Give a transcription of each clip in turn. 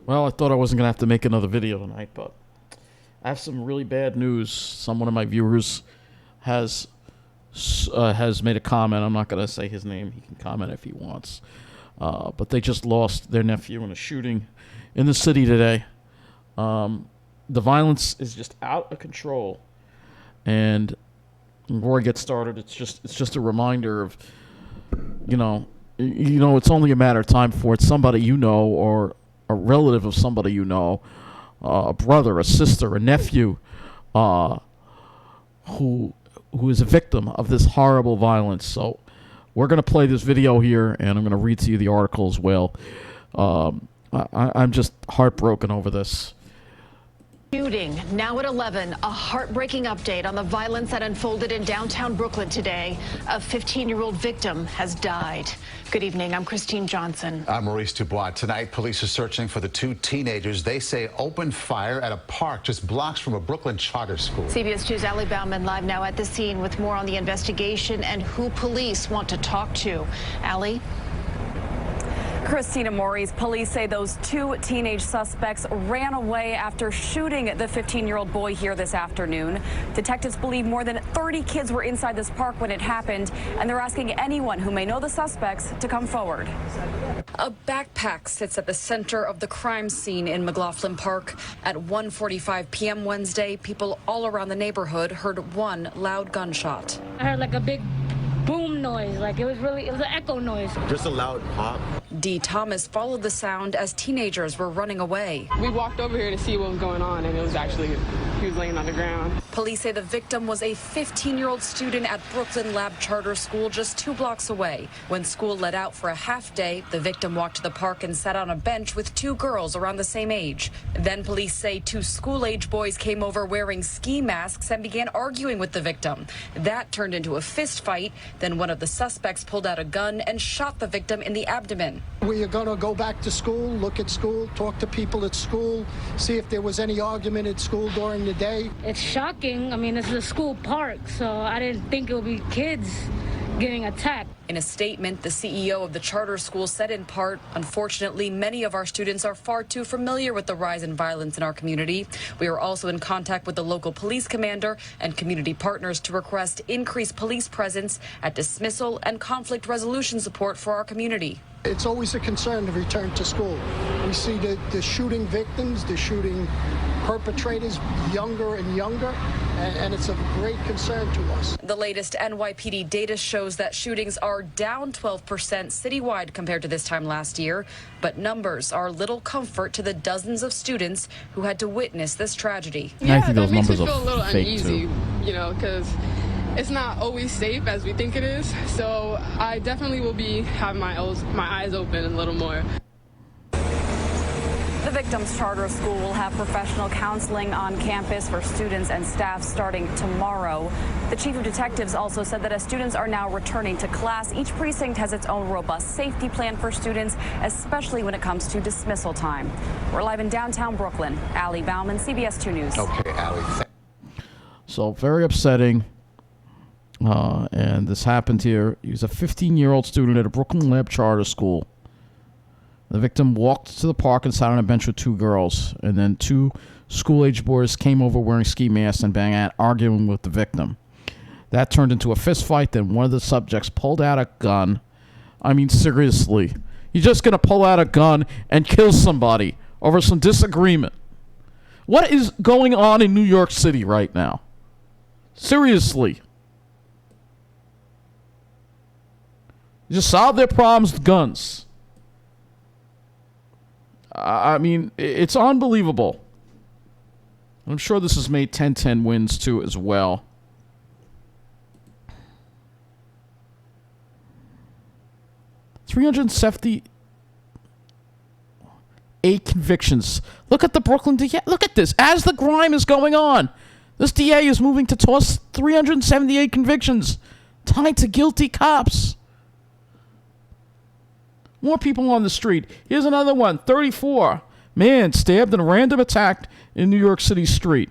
Well, I thought I wasn't going to have to make another video tonight, but I have some really bad news. One of my viewers has made a comment. I'm not going to say his name. He can comment if he wants. But they just lost their nephew in a shooting in the city today. The violence is just out of control. And before I get started, it's just a reminder of, it's only a matter of time before it's somebody you know or a relative of somebody you know, a brother, a sister, a nephew, who is a victim of this horrible violence. So we're going to play this video here, and I'm going to read to you the article as well. I'm just heartbroken over this. Shooting now at 11, a heartbreaking update on the violence that unfolded in downtown Brooklyn today. A 15-year-old victim has died. Good evening, I'm Christine Johnson. I'm Maurice Dubois. Tonight, police are searching for the two teenagers they say opened fire at a park just blocks from a Brooklyn charter school. CBS 2's Ali Bauman live now at the scene with more on the investigation and who police want to talk to. Ali? Christina Maurice, police say those two teenage suspects ran away after shooting the 15-year-old boy here this afternoon. Detectives believe more than 30 kids were inside this park when it happened, and they're asking anyone who may know the suspects to come forward. A backpack sits at the center of the crime scene in McLaughlin Park. At 1:45 p.m. Wednesday, people all around the neighborhood heard one loud gunshot. I heard like a big boom noise, like it was an echo noise. Just a loud pop. D. Thomas followed the sound as teenagers were running away. We walked over here to see what was going on, and it was actually, he was laying on the ground. Police say the victim was a 15-year-old student at Brooklyn Lab Charter School just 2 blocks away. When school let out for a half day, the victim walked to the park and sat on a bench with 2 girls around the same age. Then police say 2 school-age boys came over wearing ski masks and began arguing with the victim. That turned into a fist fight. Then one of the suspects pulled out a gun and shot the victim in the abdomen. We are going to go back to school, look at school, talk to people at school, see if there was any argument at school during the day. It's shocking. I mean, it's a school park, so I didn't think it would be kids getting attacked. In a statement, the CEO of the charter school said in part, unfortunately, many of our students are far too familiar with the rise in violence in our community. We are also in contact with the local police commander and community partners to request increased police presence at dismissal and conflict resolution support for our community. It's always a concern to return to school. We see the shooting victims, the shooting perpetrators younger and younger, and it's of great concern to us. The latest NYPD data shows that shootings are down 12% citywide compared to this time last year, but numbers are little comfort to the dozens of students who had to witness this tragedy. Yeah, I think those that makes me numbers feel a little are fake uneasy, too. Because it's not always safe as we think it is. So I definitely will be having my eyes open a little more. The victim's charter school will have professional counseling on campus for students and staff starting tomorrow. The chief of detectives also said that as students are now returning to class, each precinct has its own robust safety plan for students, especially when it comes to dismissal time. We're live in downtown Brooklyn. Ali Bauman, CBS 2 News. Okay, Ali. So very upsetting. And this happened here. He was a 15-year-old student at a Brooklyn Lab Charter School. The victim walked to the park and sat on a bench with 2 girls. And then 2 school-age boys came over wearing ski masks and began arguing with the victim. That turned into a fist fight. Then one of the subjects pulled out a gun. I mean, seriously. You're just going to pull out a gun and kill somebody over some disagreement. What is going on in New York City right now? Seriously. Just solve their problems with guns. I mean, it's unbelievable. I'm sure this has made 10-10 wins too as well. $378 convictions. Look at the Brooklyn DA. Look at this. As the crime is going on, this DA is moving to toss 378 convictions tied to guilty cops. More people on the street. Here's another one. 34. Man stabbed in a random attack in New York City street.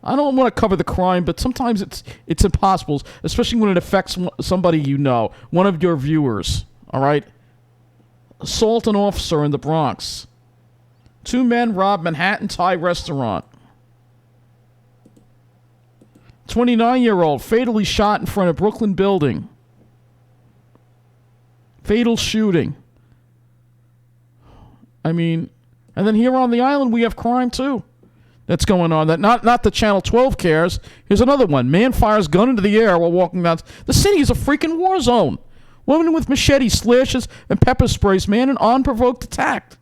I don't want to cover the crime, but sometimes it's impossible, especially when it affects somebody you know, one of your viewers. All right? Assault an officer in the Bronx. 2 men robbed Manhattan Thai restaurant. 29-year-old fatally shot in front of Brooklyn building. Fatal shooting. I mean, and then here on the island we have crime too. That's going on. That not the Channel 12 cares. Here's another one. Man fires gun into the air while walking down. The city is a freaking war zone. Woman with machete slashes and pepper sprays man in unprovoked attack.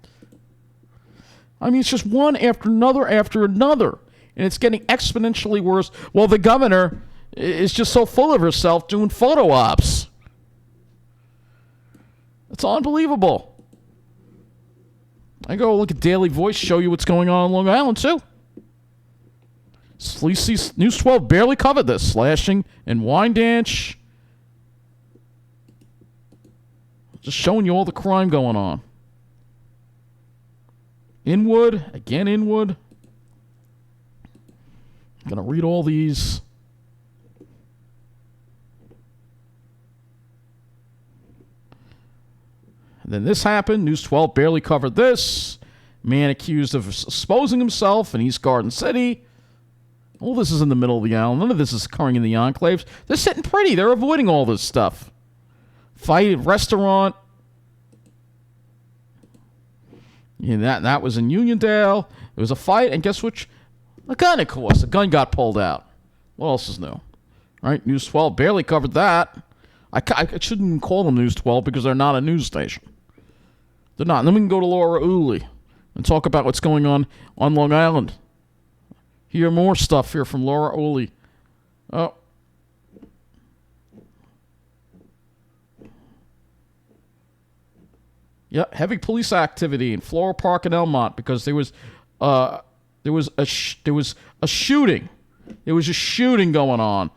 I mean, it's just one after another after another. And it's getting exponentially worse. Well, the governor is just so full of herself doing photo ops. It's unbelievable. I go look at Daily Voice, show you what's going on Long Island, too. Sleazy News 12 barely covered this. Slashing in Wyandanch. Just showing you all the crime going on. Inwood. Again, Inwood. I'm going to read all these. And then this happened. News 12 barely covered this. Man accused of exposing himself in East Garden City. All this is in the middle of the island. None of this is occurring in the enclaves. They're sitting pretty. They're avoiding all this stuff. Fight at restaurant. Yeah, that was in Uniondale. There was a fight, and guess which? A gun, of course. A gun got pulled out. What else is new? Right? News 12 barely covered that. I shouldn't even call them News 12 because they're not a news station. They're not. And then we can go to Laura Uli and talk about what's going on Long Island. Hear more stuff here from Laura Uli. Oh. Yeah, heavy police activity in Floral Park and Elmont because there was a shooting. There was a shooting going on.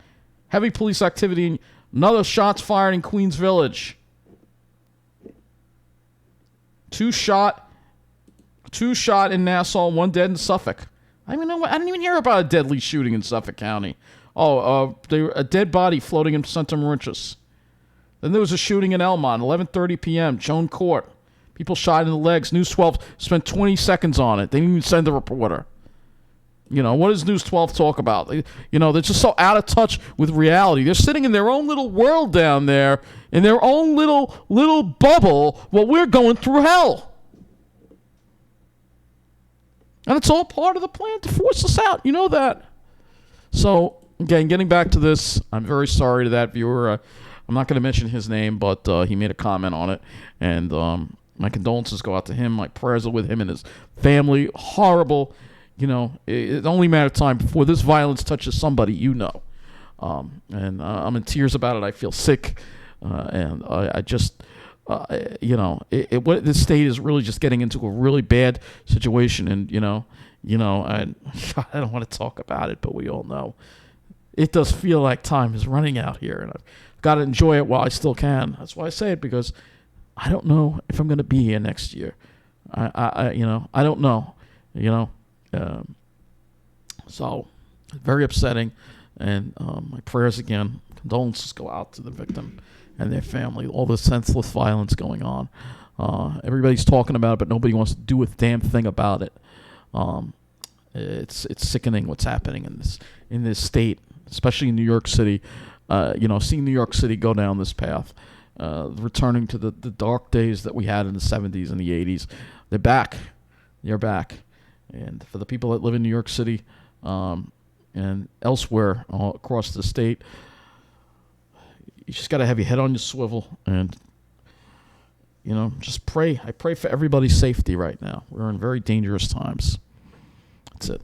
Heavy police activity. Another shots fired in Queens Village. Two shot in Nassau, 1 dead in Suffolk. I didn't even hear about a deadly shooting in Suffolk County. A dead body floating in St. Mauritius. Then there was a shooting in Elmont, 11:30 p.m., Joan Court. People shot in the legs. News 12 spent 20 seconds on it. They didn't even send a reporter. You know, what does News 12 talk about? You know, they're just so out of touch with reality. They're sitting in their own little world down there, in their own little bubble, while we're going through hell. And it's all part of the plan to force us out. You know that. So, again, getting back to this, I'm very sorry to that viewer. I'm not going to mention his name, but he made a comment on it. And my condolences go out to him. My prayers are with him and his family. Horrible. You know, it's only a matter of time before this violence touches somebody you know. And I'm in tears about it. I feel sick. And I just, this state is really just getting into a really bad situation. And, I don't want to talk about it, but we all know. It does feel like time is running out here. And I've got to enjoy it while I still can. That's why I say it, because I don't know if I'm going to be here next year. I don't know, so very upsetting, and my prayers again, condolences go out to the victim and their family. All this senseless violence going on. Everybody's talking about it, but nobody wants to do a damn thing about it. It's sickening what's happening in this state, especially in New York City. Seeing New York City go down this path, returning to the dark days that we had in the 70s and the 80s. They're back. They're back. And for the people that live in New York City and elsewhere across the state, you just got to have your head on your swivel and, just pray. I pray for everybody's safety right now. We're in very dangerous times. That's it.